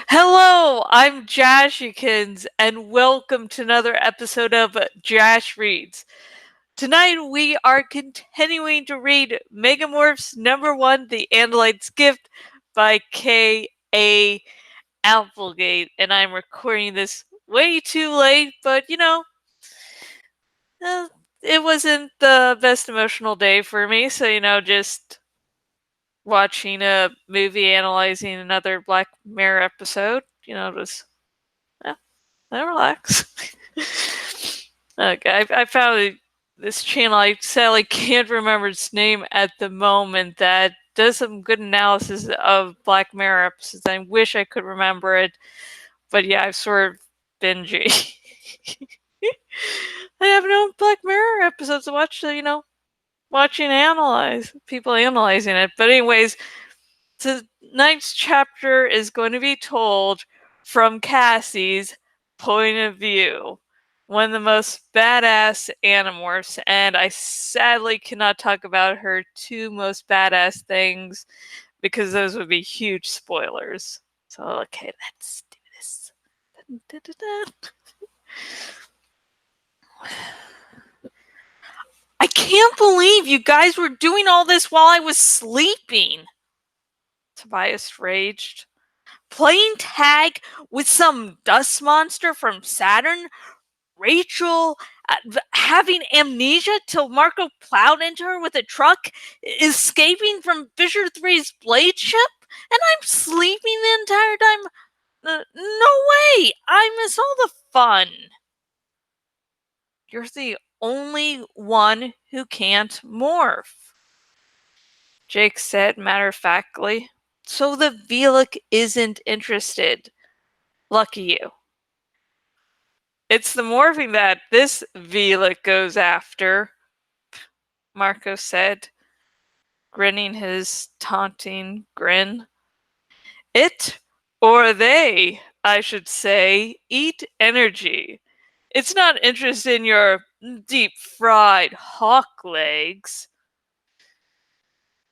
Hello, I'm Jashikins, and welcome to another episode of Jash Reads. Tonight we are continuing to read Megamorphs #1, The Andalite's Gift by K.A. Applegate, and I'm recording this way too late, but uh, it wasn't the best emotional day for me, so just watching a movie analyzing another Black Mirror episode, just relax. Okay, I found this channel. I sadly can't remember its name at the moment. That does some good analysis of Black Mirror episodes. I wish I could remember it, but yeah, I've sort of binging. I have no Black Mirror episodes to watch. So watching analyze people analyzing it. But anyways, tonight's chapter is going to be told from Cassie's point of view, one of the most badass Animorphs, and I sadly cannot talk about her two most badass things because those would be huge spoilers. So, okay, let's do this. Dun, dun, dun, dun. I can't believe you guys were doing all this while I was sleeping, Tobias raged. Playing tag with some dust monster from Saturn? Rachel having amnesia till Marco plowed into her with a truck? Escaping from Fisher Three's blade ship? And I'm sleeping the entire time? No way! I miss all the fun. You're the only one who can't morph, Jake said matter-of-factly. So the Veleek isn't interested. Lucky you. It's the morphing that this Veleek goes after, Marco said, grinning his taunting grin. It, or they, I should say, eat energy. It's not interested in your deep-fried hawk legs.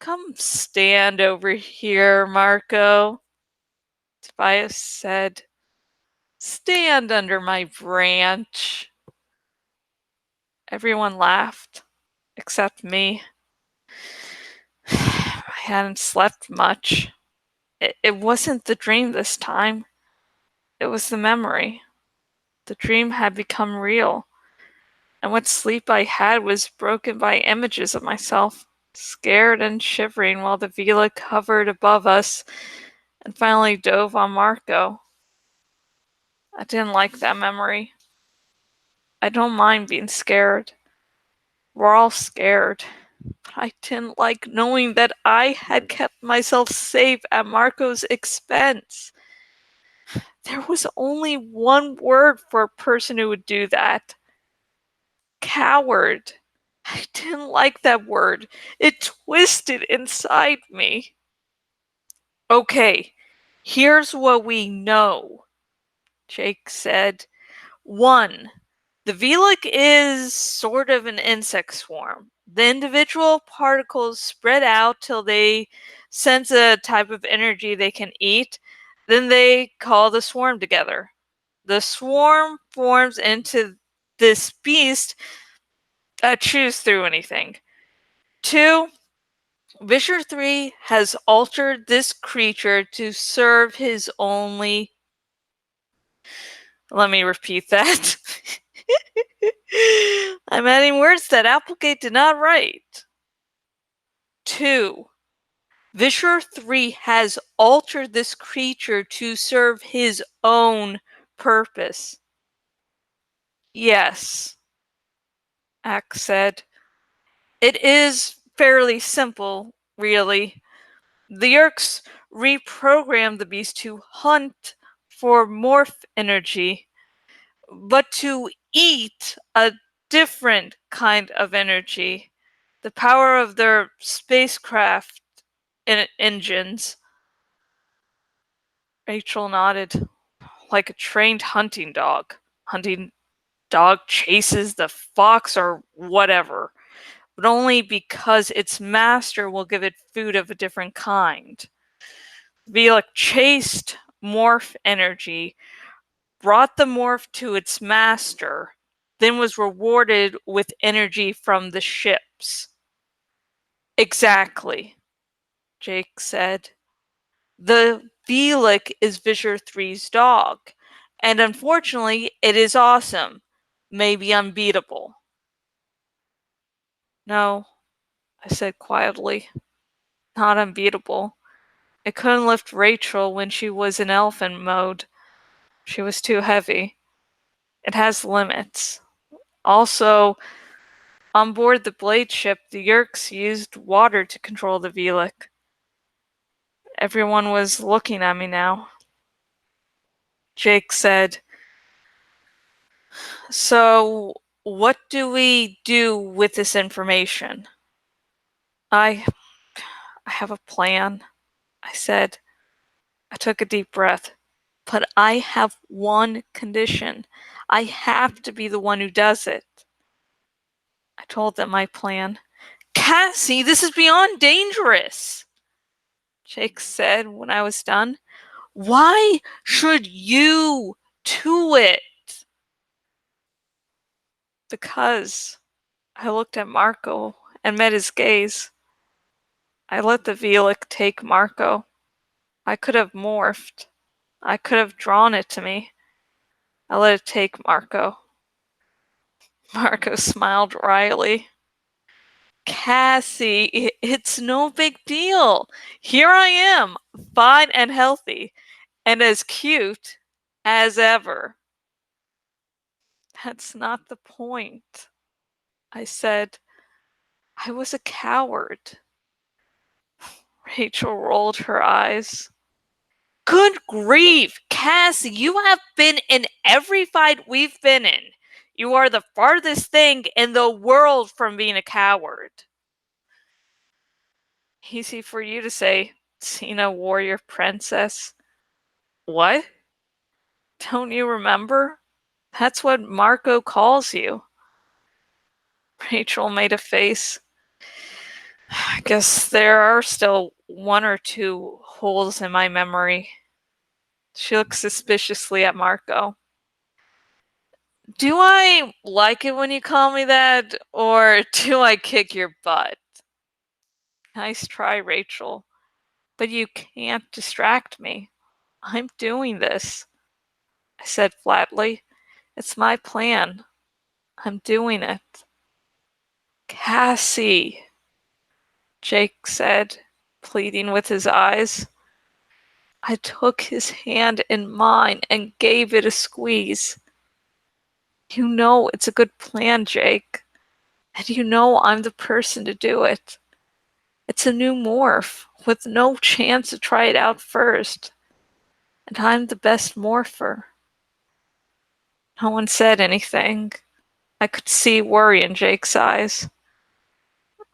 Come stand over here, Marco, Tobias said. Stand under my branch. Everyone laughed, except me. I hadn't slept much. It wasn't the dream this time. It was the memory. The dream had become real, and what sleep I had was broken by images of myself, scared and shivering while the Veleek hovered above us and finally dove on Marco. I didn't like that memory. I don't mind being scared. We're all scared. But I didn't like knowing that I had kept myself safe at Marco's expense. There was only one word for a person who would do that. Coward. I didn't like that word. It twisted inside me. Okay, here's what we know, Jake said. 1. The Veleek is sort of an insect swarm. The individual particles spread out till they sense a type of energy they can eat. Then they call the swarm together. The swarm forms into this beast that chews through anything. 2. Visher 3 has altered this creature to serve his only. Let me repeat that. I'm adding words that Applegate did not write. 2. Visher 3 has altered this creature to serve his own purpose. Yes, Axe said. It is fairly simple, really. The Yerks reprogrammed the beast to hunt for morph energy, but to eat a different kind of energy. The power of their spacecraft engines. Rachel nodded. Like a trained hunting dog. Hunting dog chases the fox or whatever, but only because its master will give it food of a different kind. Veleek chased morph energy, brought the morph to its master, then was rewarded with energy from the ships. Exactly, Jake said. The Veleek is Visser 3's dog, and unfortunately, it is awesome, maybe unbeatable. No, I said quietly, not unbeatable. It couldn't lift Rachel when she was in elephant mode. She was too heavy. It has limits. Also, on board the Blade ship, the Yeerks used water to control the Veleek. Everyone was looking at me now. Jake said, "So, what do we do with this information?" I have a plan, I said. I took a deep breath. But I have one condition. I have to be the one who does it. I told them my plan. Cassie, this is beyond dangerous, Jake said when I was done. Why should you do it? Because I looked at Marco and met his gaze. I let the Veleek take Marco. I could have morphed. I could have drawn it to me. I let it take Marco. Marco smiled wryly. Cassie, it's no big deal. Here I am, fine and healthy, and as cute as ever. That's not the point, I said. I was a coward. Rachel rolled her eyes. Good grief, Cassie, you have been in every fight we've been in. You are the farthest thing in the world from being a coward. Easy for you to say, Xena warrior princess. What? Don't you remember? That's what Marco calls you. Rachel made a face. I guess there are still one or two holes in my memory. She looked suspiciously at Marco. Do I like it when you call me that, or do I kick your butt? Nice try, Rachel. But you can't distract me. I'm doing this, I said flatly. It's my plan. I'm doing it. Cassie, Jake said, pleading with his eyes. I took his hand in mine and gave it a squeeze. You know it's a good plan, Jake. And you know I'm the person to do it. It's a new morph, with no chance to try it out first. And I'm the best morpher. No one said anything. I could see worry in Jake's eyes.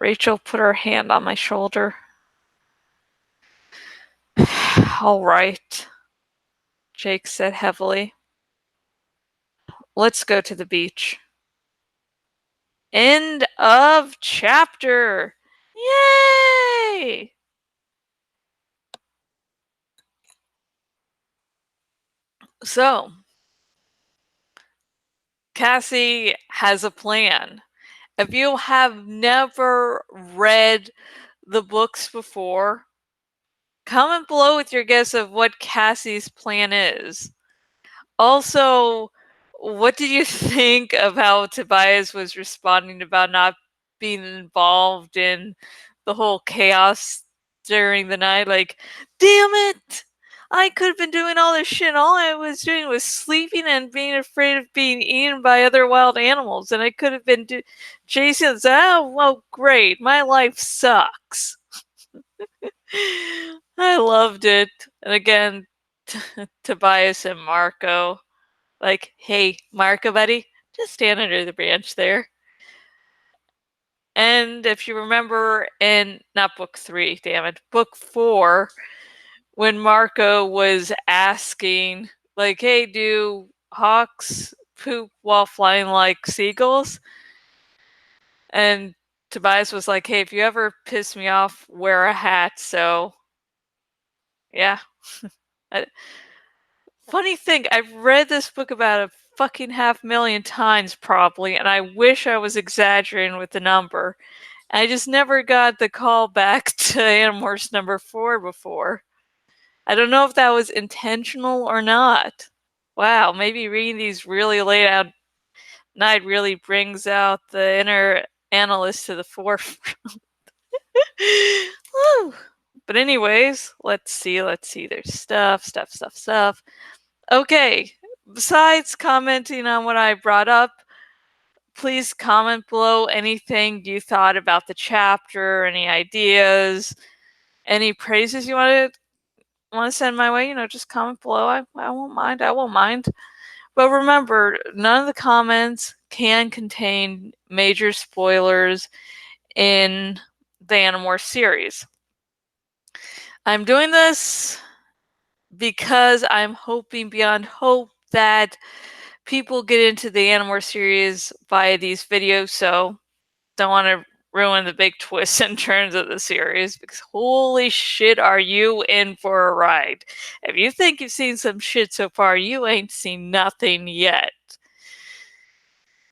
Rachel put her hand on my shoulder. All right, Jake said heavily. Let's go to the beach. End of chapter. Yay! So, Cassie has a plan. If you have never read the books before, comment below with your guess of what Cassie's plan is. Also, what did you think of how Tobias was responding about not being involved in the whole chaos during the night? Like, damn it! I could have been doing all this shit. All I was doing was sleeping and being afraid of being eaten by other wild animals. And I could have been chasing this. Oh, well, great. My life sucks. I loved it. And again, Tobias and Marco. Like, hey, Marco, buddy, just stand under the branch there. And if you remember in, not book 3, damn it, book 4, when Marco was asking, like, hey, do hawks poop while flying like seagulls? And Tobias was like, hey, if you ever piss me off, wear a hat, so Yeah. Uh, Funny thing, I've read this book about a fucking 500,000 times probably, and I wish I was exaggerating with the number. I just never got the call back to Animorphs number 4 before. I don't know if that was intentional or not. Wow, maybe reading these really late at night really brings out the inner analyst to the forefront. Woo. But anyways, let's see. There's stuff. Okay, besides commenting on what I brought up, please comment below anything you thought about the chapter, any ideas, any praises you want to send my way. Just comment below. I won't mind. But remember, none of the comments can contain major spoilers in the Animorphs series. I'm doing this because I'm hoping beyond hope that people get into the Animorphs series via these videos, so don't want to ruin the big twists and turns of the series, because holy shit, are you in for a ride. If you think you've seen some shit so far, you ain't seen nothing yet.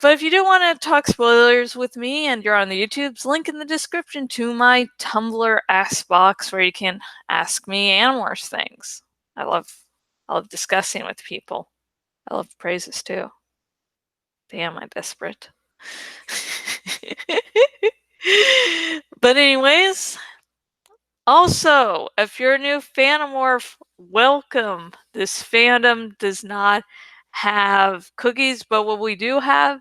But if you do want to talk spoilers with me and you're on the YouTubes, link in the description to my Tumblr Ask Box where you can ask me Animorphs things. I love discussing with people. I love praises too. Damn, I'm desperate. But anyways, also, if you're a new Phantomorph, welcome. This fandom does not have cookies, but what we do have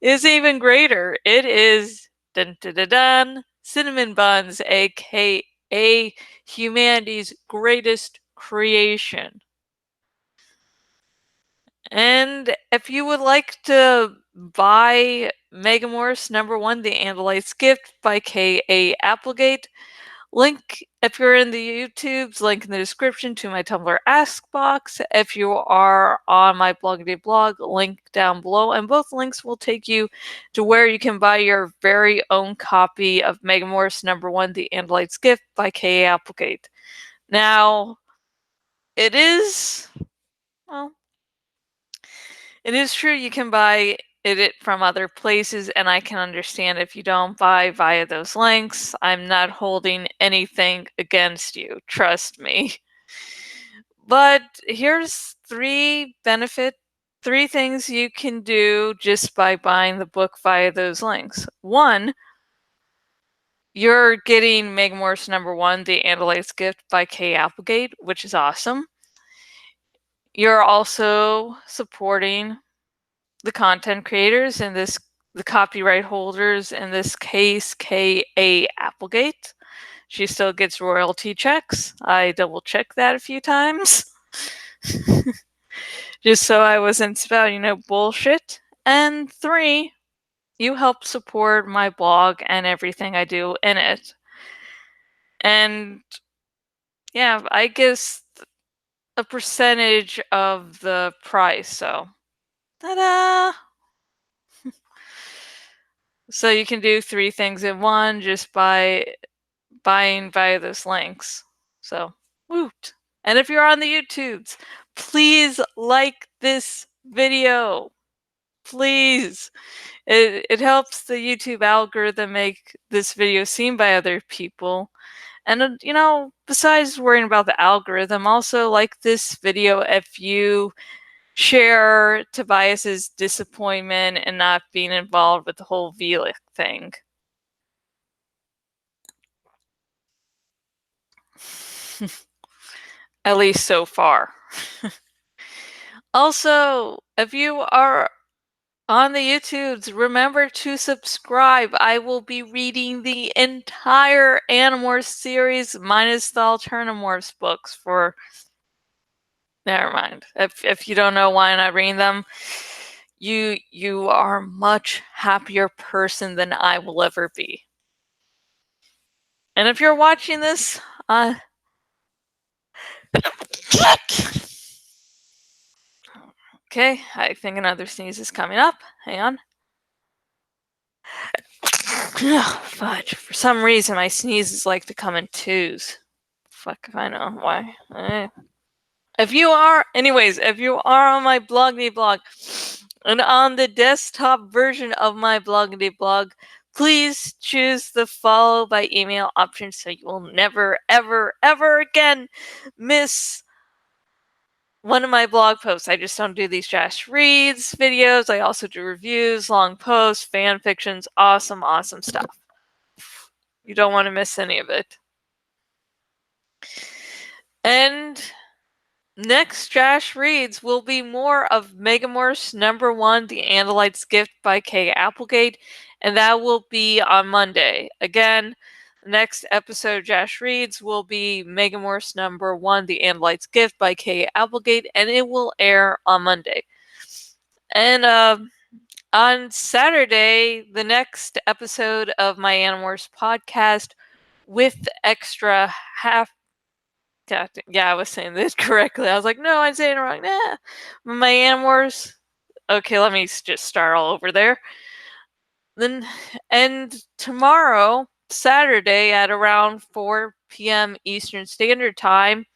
is even greater. It is dun dun dun dun cinnamon buns, aka humanity's greatest creation. And if you would like to buy Megamorphs #1, The Andalite's Gift by K.A. Applegate, link if you're in the YouTubes, link in the description to my Tumblr Ask Box. If you are on my Bloggity blog, link down below, and both links will take you to where you can buy your very own copy of Megamorphs #1, The Andalite's Gift by K.A. Applegate. Now, it is, well, it is true you can buy it from other places, and I can understand if you don't buy via those links. I'm not holding anything against you, trust me. But here's three things you can do just by buying the book via those links. One, you're getting Megamorphs #1, The Andalite's Gift by K. Applegate, which is awesome. You're also supporting the content creators, and the copyright holders, in this case K.A. Applegate. She still gets royalty checks. I double checked that a few times. Just so I wasn't spouting bullshit. And 3, you help support my blog and everything I do in it. And yeah, I guess a percentage of the price, so ta-da! So you can do 3 things in one just by buying via those links. So, woot. And if you're on the YouTubes, please like this video. Please. It helps the YouTube algorithm make this video seen by other people. And, besides worrying about the algorithm, also like this video if you share Tobias's disappointment and not being involved with the whole Veleek thing. At least so far. Also, if you are on the YouTubes, remember to subscribe. I will be reading the entire Animorphs series minus the Alternamorphs books for... Never mind. If you don't know why I'm not reading them, you are a much happier person than I will ever be. And if you're watching this, okay, I think another sneeze is coming up. Hang on. Ugh, fudge. For some reason, my sneezes like to come in twos. Fuck if I know why. If you are on my Bloggy blog and on the desktop version of my Bloggy blog, please choose the follow by email option so you will never, ever, ever again miss one of my blog posts. I just don't do these Jash reads videos. I also do reviews, long posts, fan fictions, awesome, awesome stuff. You don't want to miss any of it. And next Jash Reads will be more of Megamorphs #1, The Andalite's Gift by Kay Applegate, and that will be on Monday. Again, next episode of Jash Reads will be Megamorphs #1, The Andalite's Gift by Kay Applegate, and it will air on Monday. And on Saturday, the next episode of my Animorphs podcast with extra half. Yeah, I was saying this correctly. I was like, no, I'm saying it wrong. Nah. My Animorphs. Okay, let me just start all over there. Then, and tomorrow, Saturday at around 4 p.m. Eastern Standard Time,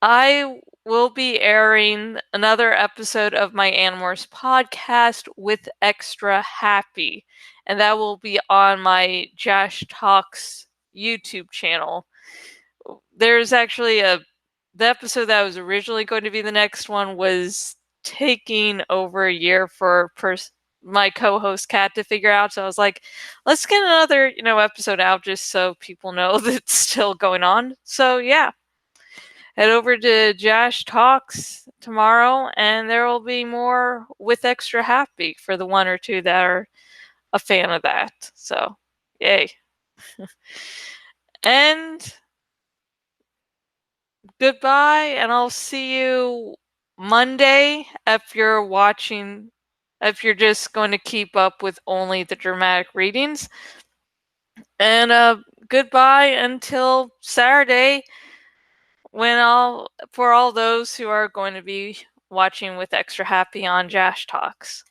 I will be airing another episode of my Animorphs podcast with Extra Happy, and that will be on my Jash Talks YouTube channel. There's actually the episode that was originally going to be the next one was taking over a year for my co-host Kat to figure out. So I was like, let's get another, episode out just so people know that it's still going on. So yeah, head over to Jash Talks tomorrow and there will be more with Extra Happy for the one or two that are a fan of that. So yay. And goodbye, and I'll see you Monday if you're just going to keep up with only the dramatic readings. And goodbye until Saturday for all those who are going to be watching with Extra Happy on Jash Talks.